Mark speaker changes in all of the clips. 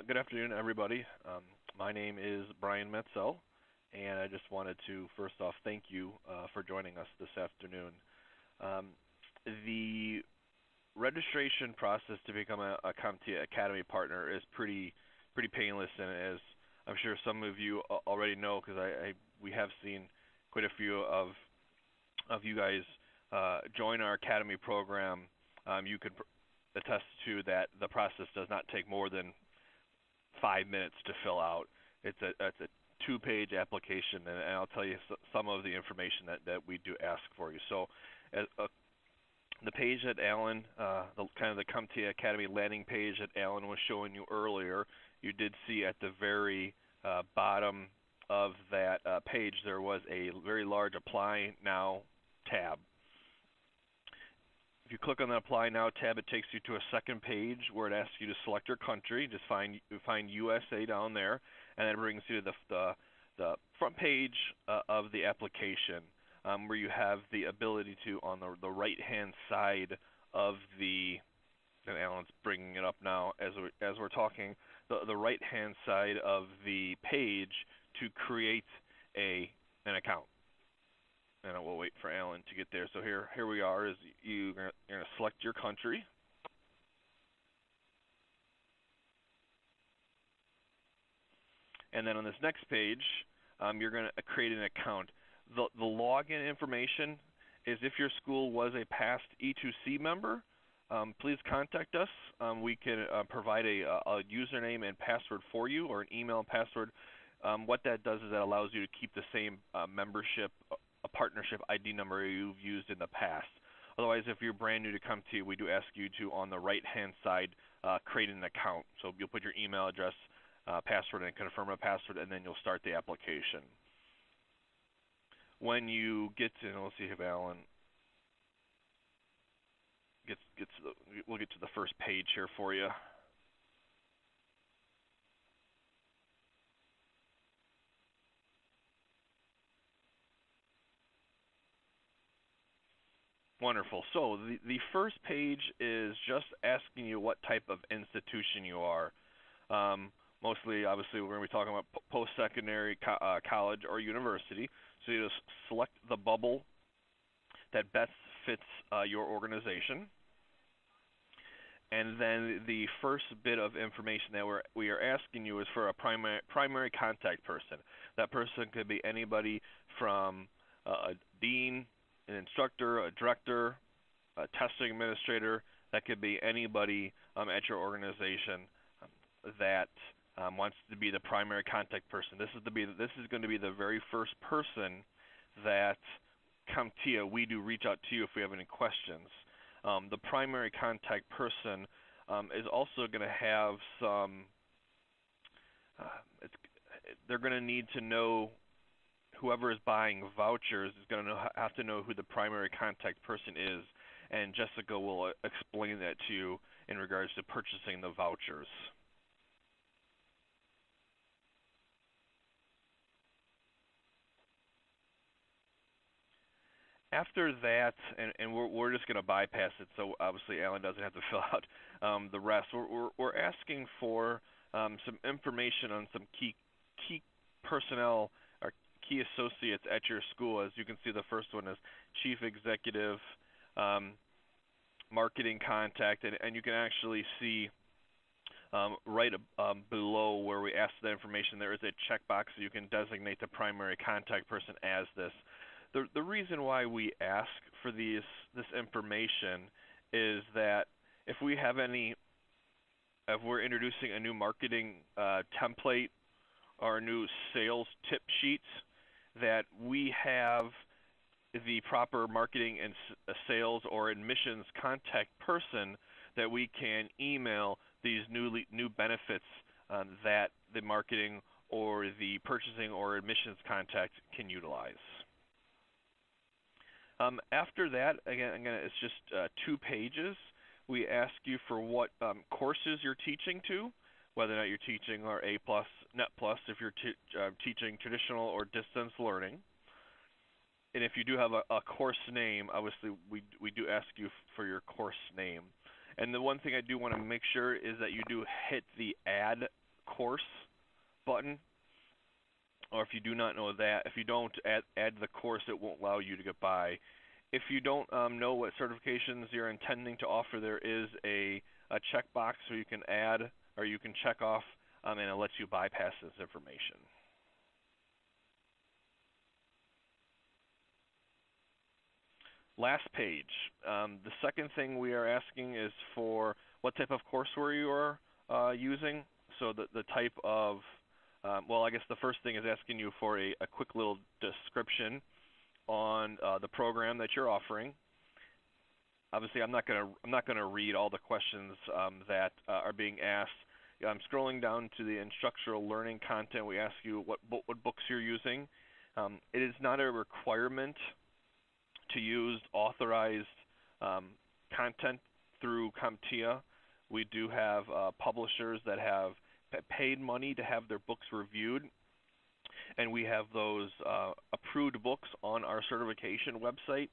Speaker 1: Good afternoon, everybody. My name is Brian Metzel, and I just wanted to first off thank you for joining us this afternoon. Um, the registration process to become a CompTIA Academy partner is pretty painless, and as I'm sure some of you already know, because we have seen quite a few of you guys join our Academy program. You could attest to that the process does not take more than 5 minutes to fill out. It's a two-page application, and I'll tell you some of the information that we do ask for you. So, as, the page that Alan, the CompTIA Academy landing page that Alan was showing you earlier, you did see at the very bottom of that page there was a very large Apply Now tab. If you click on the Apply Now tab, it takes you to a second page where it asks you to select your country. Just find USA down there, and then it brings you to the front page of the application, where you have the ability to, on the right-hand side of the, and Alan's bringing it up now as we're talking, the right-hand side of the page to create an account. And we'll wait for Alan to get there. So here we are. Is you're going to select your country. And then on this next page, you're going to create an account. The login information is if your school was a past E2C member, please contact us. We can provide a username and password for you, or an email and password. What that does is that allows you to keep the same membership, a partnership ID number you've used in the past. Otherwise, if you're brand new to CompTIA, we do ask you to, on the right-hand side, create an account. So you'll put your email address, password, and confirm a password, and then you'll start the application. When you get to, and we'll see if Alan gets to we'll get to the first page here for you. Wonderful. So the first page is just asking you what type of institution you are. Mostly, obviously, we're going to be talking about post-secondary, college, or university. So you just select the bubble that best fits your organization. And then the first bit of information that we are asking you is for a primary contact person. That person could be anybody from a dean, an instructor, a director, a testing administrator. That could be anybody at your organization that wants to be the primary contact person. This is going to be the very first person that CompTIA, we do reach out to you if we have any questions. The primary contact person is also going to have some. They're going to need to know. Whoever is buying vouchers is going to have to know who the primary contact person is, and Jessica will explain that to you in regards to purchasing the vouchers. After that, and we're just going to bypass it, so obviously Alan doesn't have to fill out the rest. We're asking for some information on some key personnel, key associates at your school. As you can see, the first one is chief executive, marketing contact, and you can actually see right below where we ask that information, there is a checkbox so you can designate the primary contact person as this. The reason why we ask for this information is that if we're introducing a new marketing template or a new sales tip sheet, that we have the proper marketing and sales or admissions contact person that we can email these new benefits that the marketing or the purchasing or admissions contact can utilize. After that, again, it's just 2 pages. We ask you for what courses you're teaching to, whether or not you're teaching our A+, Net+, if you're teaching traditional or distance learning. And if you do have a course name, obviously we do ask you for your course name. And the one thing I do want to make sure is that you do hit the add course button, or if you do not know that, if you don't add the course, it won't allow you to get by. If you don't know what certifications you're intending to offer, there is a checkbox where you can add or you can check off, and it lets you bypass this information. Last page. The second thing we are asking is for what type of courseware you are using. So the type of, well, I guess the first thing is asking you for a quick little description on the program that you're offering. Obviously, I'm not gonna read all the questions that are being asked. I'm scrolling down to the instructional learning content. We ask you what books you're using. It is not a requirement to use authorized content through CompTIA. We do have publishers that have paid money to have their books reviewed, and we have those approved books on our certification website.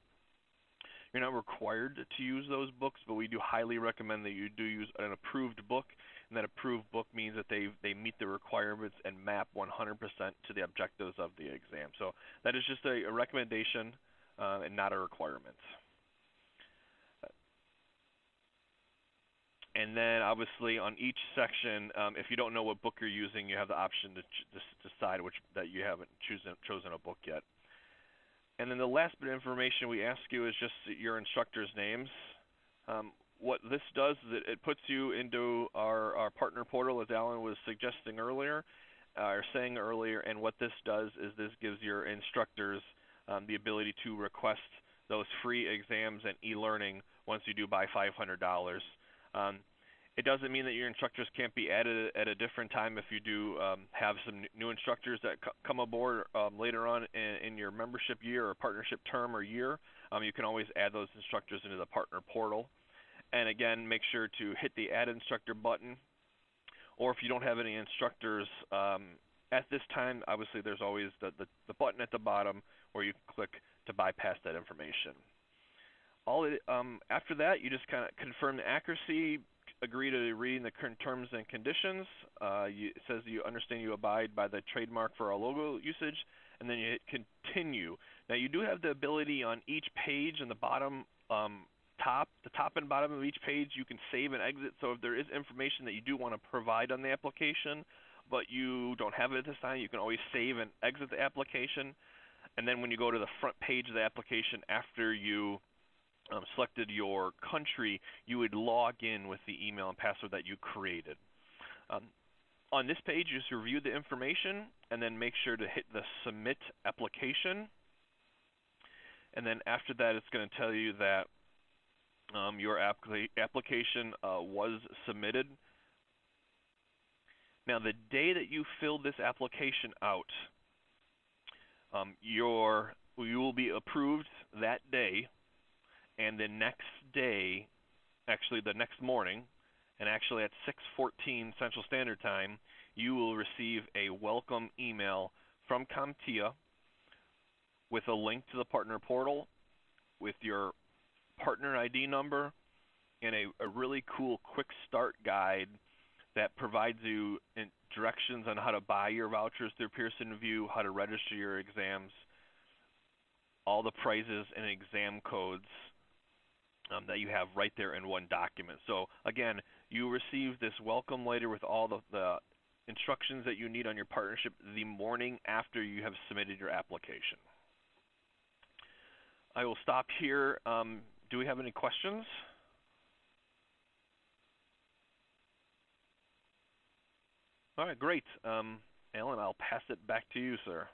Speaker 1: You're not required to use those books, but we do highly recommend that you do use an approved book, and that approved book means that they meet the requirements and map 100% to the objectives of the exam. So that is just a recommendation and not a requirement. And then obviously on each section, if you don't know what book you're using, you have the option to decide that you haven't chosen a book yet. And then the last bit of information we ask you is just your instructors' names. What this does is it puts you into our partner portal, as Alan was suggesting earlier, or saying earlier, and what this does is this gives your instructors the ability to request those free exams and e-learning once you do buy $500. It doesn't mean that your instructors can't be added at a different time if you do have some new instructors that come aboard later on in your membership year or partnership term or year. You can always add those instructors into the partner portal. And again, make sure to hit the Add Instructor button. Or if you don't have any instructors at this time, obviously there's always the button at the bottom where you click to bypass that information. After that, you just kind of confirm the accuracy, agree to reading the current terms and conditions. It says you understand you abide by the trademark for our logo usage, and then you hit continue. Now you do have the ability on each page in the bottom the top and bottom of each page, you can save and exit. So if there is information that you do want to provide on the application, but you don't have it at this time, you can always save and exit the application. And then when you go to the front page of the application after you selected your country, you would log in with the email and password that you created. On this page, you just review the information and then make sure to hit the Submit Application. And then after that, it's going to tell you that your application was submitted. Now, the day that you fill this application out, you will be approved that day, and the next day, actually the next morning, and actually at 6:14 Central Standard Time, you will receive a welcome email from CompTIA with a link to the partner portal with your partner ID number and a really cool quick start guide that provides you directions on how to buy your vouchers through Pearson VUE, how to register your exams, all the prizes and exam codes that you have right there in one document. So again, you receive this welcome letter with all the instructions that you need on your partnership the morning after you have submitted your application. I will stop here. Do we have any questions? All right, great. Alan, I'll pass it back to you, sir.